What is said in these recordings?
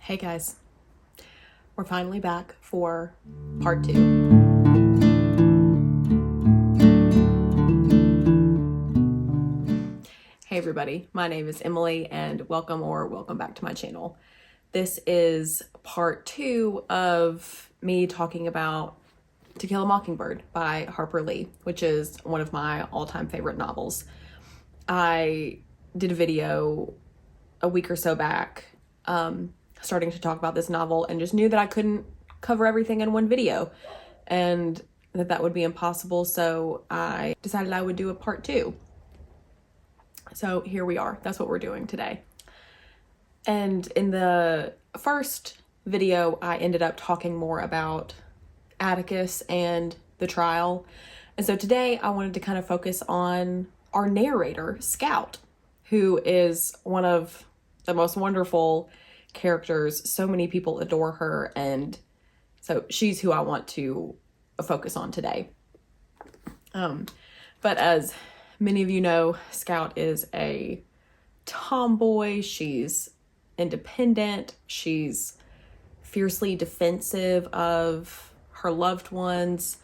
Hey guys, we're finally back for part 2. Hey everybody, my name is Emily and welcome back to my channel. This is part 2 of me talking about To Kill a Mockingbird by Harper Lee, which is one of my all-time favorite novels. I did a video a week or so back starting to talk about this novel and just knew that I couldn't cover everything in one video and that would be impossible, so I decided I would do a part 2. So here we are. That's what we're doing today. And in the first video, I ended up talking more about Atticus and the trial. And so today I wanted to kind of focus on our narrator, Scout, who is one of the most wonderful characters. So many people adore her, and so she's who I want to focus on today. But as many of you know, Scout is a tomboy. She's independent. She's fiercely defensive of her loved ones,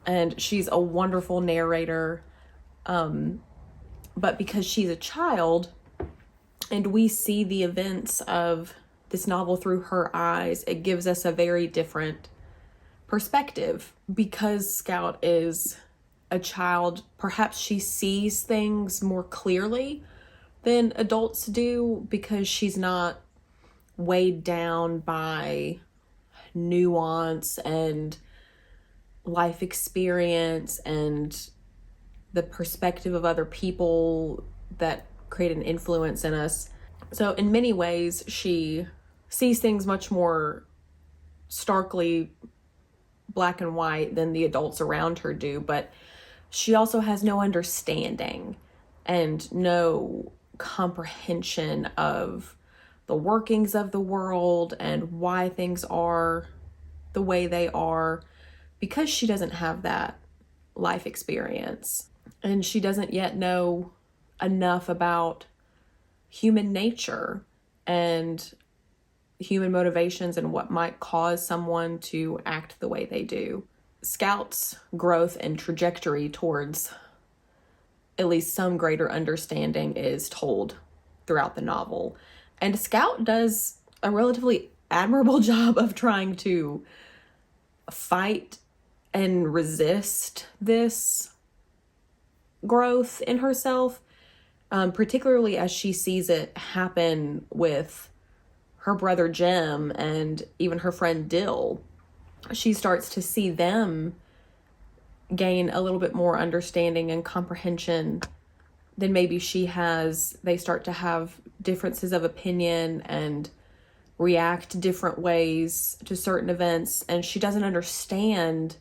and she's a wonderful narrator. But because she's a child and we see the events of this novel through her eyes, it gives us a very different perspective. Because Scout is a child, perhaps she sees things more clearly than adults do because she's not weighed down by nuance and life experience and the perspective of other people that create an influence in us. So in many ways, she sees things much more starkly black and white than the adults around her do, but she also has no understanding and no comprehension of the workings of the world and why things are the way they are, because she doesn't have that life experience. And she doesn't yet know enough about human nature and human motivations and what might cause someone to act the way they do. Scout's growth and trajectory towards at least some greater understanding is told throughout the novel. And Scout does a relatively admirable job of trying to fight and resist this growth in herself, particularly as she sees it happen with her brother Jim and even her friend Dill. She starts to see them gain a little bit more understanding and comprehension than maybe she has. They start to have differences of opinion and react different ways to certain events, and she doesn't understand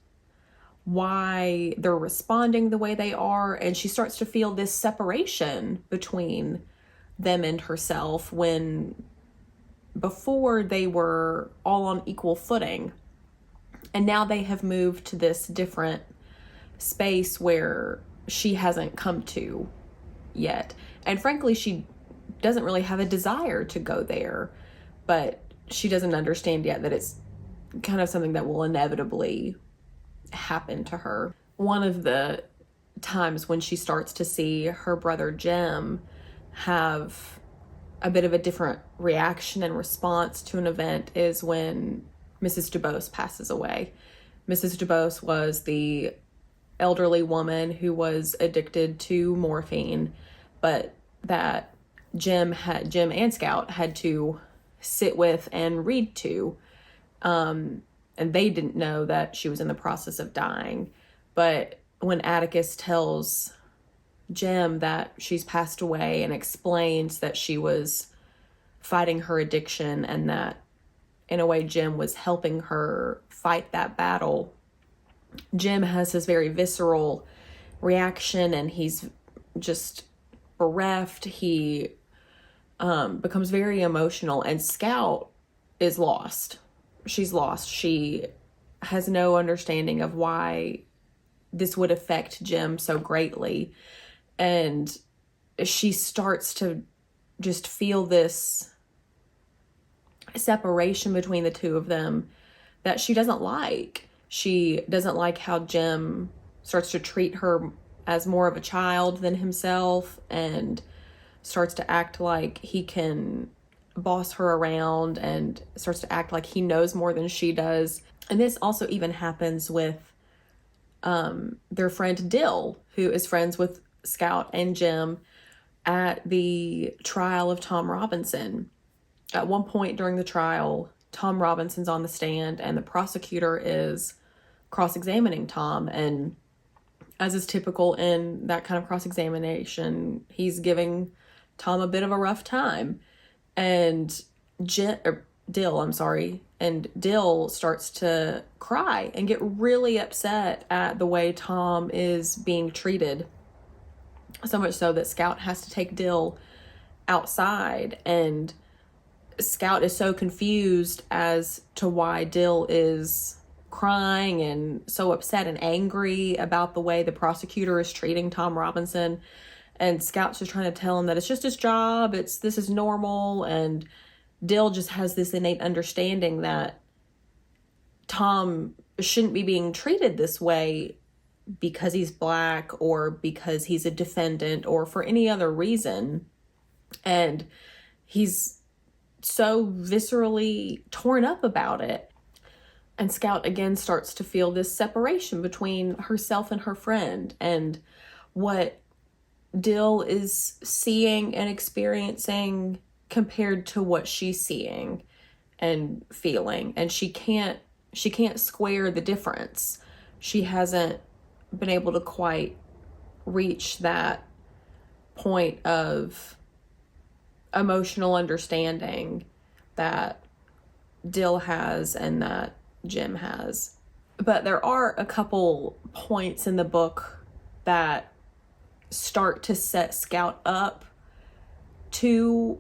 why they're responding the way they are, and she starts to feel this separation between them and herself when before they were all on equal footing, and now they have moved to this different space where she hasn't come to yet. And frankly, she doesn't really have a desire to go there, but she doesn't understand yet that it's kind of something that will inevitably happen to her. One of the times when she starts to see her brother Jim have a bit of a different reaction and response to an event is when Mrs. DuBose passes away. Mrs. DuBose was the elderly woman who was addicted to morphine, but that Jim and Scout had to sit with and read to. And they didn't know that she was in the process of dying. But when Atticus tells Jim that she's passed away and explains that she was fighting her addiction and that in a way Jim was helping her fight that battle, Jim has this very visceral reaction and he's just bereft. He becomes very emotional, and Scout is lost. She's lost. She has no understanding of why this would affect Jim so greatly. And she starts to just feel this separation between the two of them that she doesn't like. She doesn't like how Jim starts to treat her as more of a child than himself and starts to act like he can boss her around and starts to act like he knows more than she does. And this also even happens with their friend Dill, who is friends with Scout and Jim at the trial of Tom Robinson. At one point during the trial, Tom Robinson's on the stand and the prosecutor is cross-examining Tom. And as is typical in that kind of cross-examination, he's giving Tom a bit of a rough time. And Dill starts to cry and get really upset at the way Tom is being treated. So much so that Scout has to take Dill outside, and Scout is so confused as to why Dill is crying and so upset and angry about the way the prosecutor is treating Tom Robinson. And Scout's just trying to tell him that it's just his job, this is normal, and Dill just has this innate understanding that Tom shouldn't be being treated this way because he's black or because he's a defendant or for any other reason. And he's so viscerally torn up about it. And Scout again starts to feel this separation between herself and her friend, and what Dill is seeing and experiencing compared to what she's seeing and feeling. And she can't square the difference. She hasn't been able to quite reach that point of emotional understanding that Dill has and that Jim has. But there are a couple points in the book that start to set Scout up to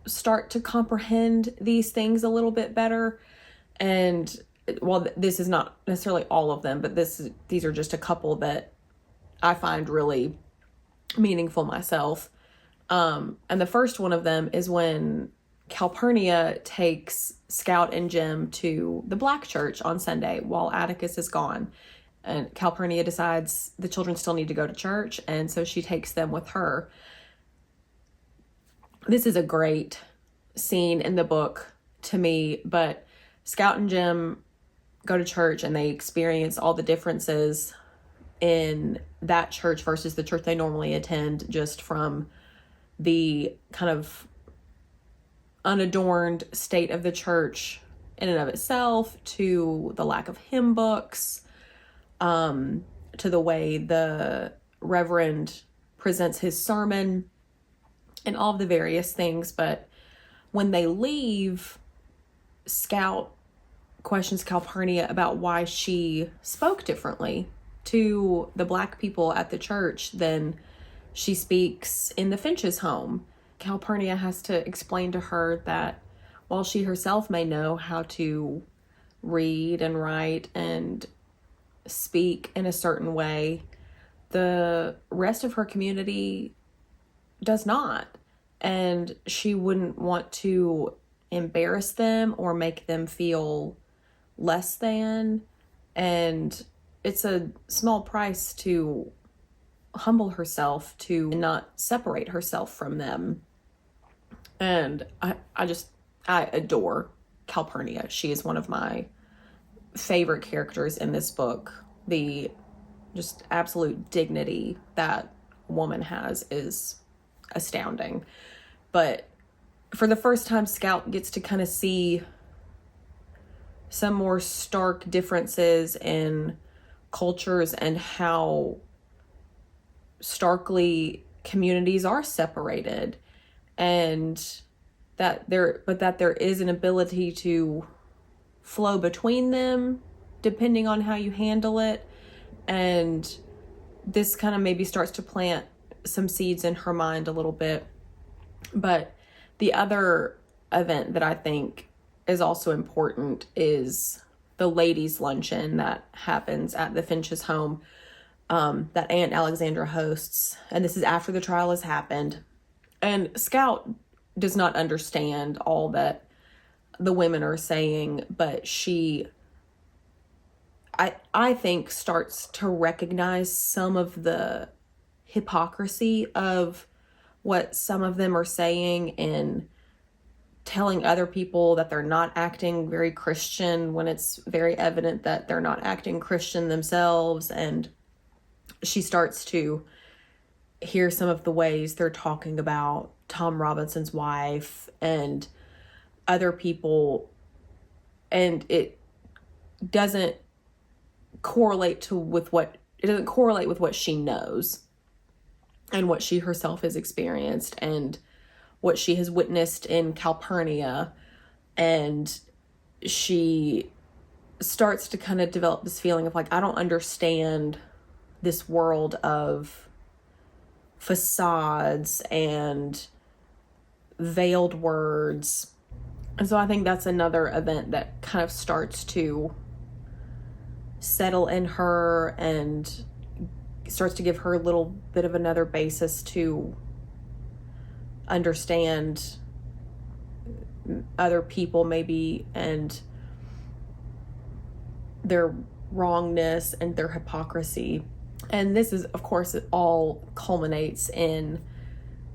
start to comprehend these things a little bit better. And well, this is not necessarily all of them, but these are just a couple that I find really meaningful myself. And the first one of them is when Calpurnia takes Scout and Jim to the black church on Sunday while Atticus is gone. And Calpurnia decides the children still need to go to church, and so she takes them with her. This is a great scene in the book to me, but Scout and Jim go to church and they experience all the differences in that church versus the church they normally attend, just from the kind of unadorned state of the church in and of itself, to the lack of hymn books, to the way the reverend presents his sermon, and all of the various things. But when they leave, Scout questions Calpurnia about why she spoke differently to the black people at the church than she speaks in the Finch's home. Calpurnia has to explain to her that while she herself may know how to read and write and speak in a certain way, the rest of her community does not. And she wouldn't want to embarrass them or make them feel less than. And it's a small price to humble herself, to not separate herself from them. And I adore Calpurnia. She is one of my favorite characters in this book. The just absolute dignity that woman has is astounding. But for the first time, Scout gets to kind of see some more stark differences in cultures and how starkly communities are separated, and that there is an ability to flow between them depending on how you handle it. And this kind of maybe starts to plant some seeds in her mind a little bit. But the other event that I think is also important is the ladies' luncheon that happens at the Finch's home, that Aunt Alexandra hosts. And this is after the trial has happened. And Scout does not understand all that the women are saying, but she, I think, starts to recognize some of the hypocrisy of what some of them are saying and telling other people that they're not acting very Christian when it's very evident that they're not acting Christian themselves. And she starts to hear some of the ways they're talking about Tom Robinson's wife and other people, and it doesn't correlate with what she knows and what she herself has experienced and what she has witnessed in Calpurnia. And she starts to kind of develop this feeling of like, I don't understand this world of facades and veiled words. And so I think that's another event that kind of starts to settle in her and starts to give her a little bit of another basis to understand other people maybe and their wrongness and their hypocrisy. And this is, of course, it all culminates in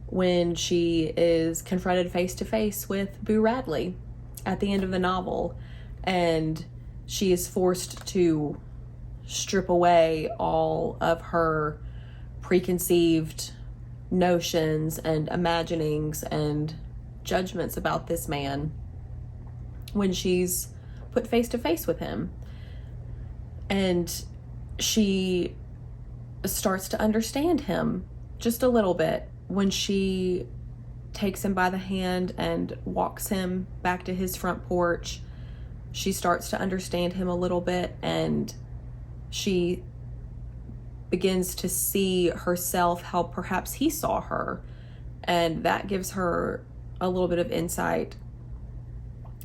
when she is confronted face to face with Boo Radley at the end of the novel, and she is forced to strip away all of her preconceived notions and imaginings and judgments about this man when she's put face to face with him. And she starts to understand him just a little bit when she takes him by the hand and walks him back to his front porch. She starts to understand him a little bit, and she begins to see herself how perhaps he saw her, and that gives her a little bit of insight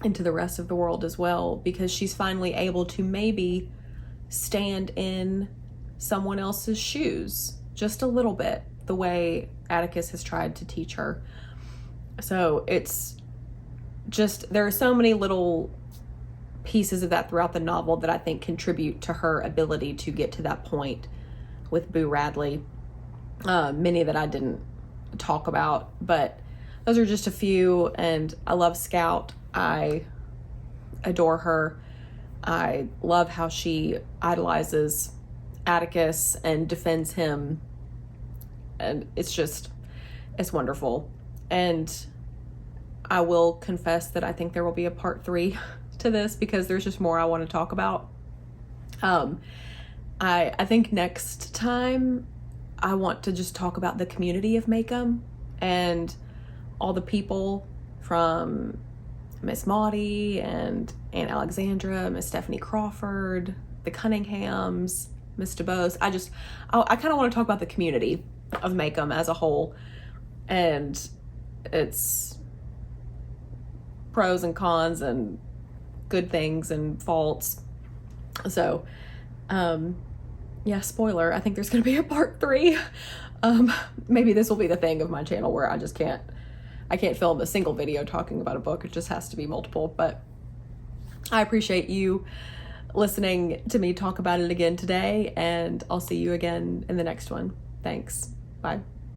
into the rest of the world as well, because she's finally able to maybe stand in someone else's shoes just a little bit, the way Atticus has tried to teach her. So it's just, there are so many little pieces of that throughout the novel that I think contribute to her ability to get to that point with Boo Radley. Many that I didn't talk about, but those are just a few. And I love Scout. I adore her. I love how she idolizes Atticus and defends him. And it's wonderful. And I will confess that I think there will be a part 3 to this, because there's just more I want to talk about. I think next time I want to just talk about the community of Maycomb and all the people, from Miss Maudie and Aunt Alexandra, Miss Stephanie Crawford, the Cunninghams, Miss DeBose. I kind of want to talk about the community of Maycomb as a whole, and its pros and cons and good things and faults. So, yeah, spoiler, I think there's going to be a part 3. Maybe this will be the thing of my channel where I can't film a single video talking about a book. It just has to be multiple. But I appreciate you listening to me talk about it again today, and I'll see you again in the next one. Thanks. Bye.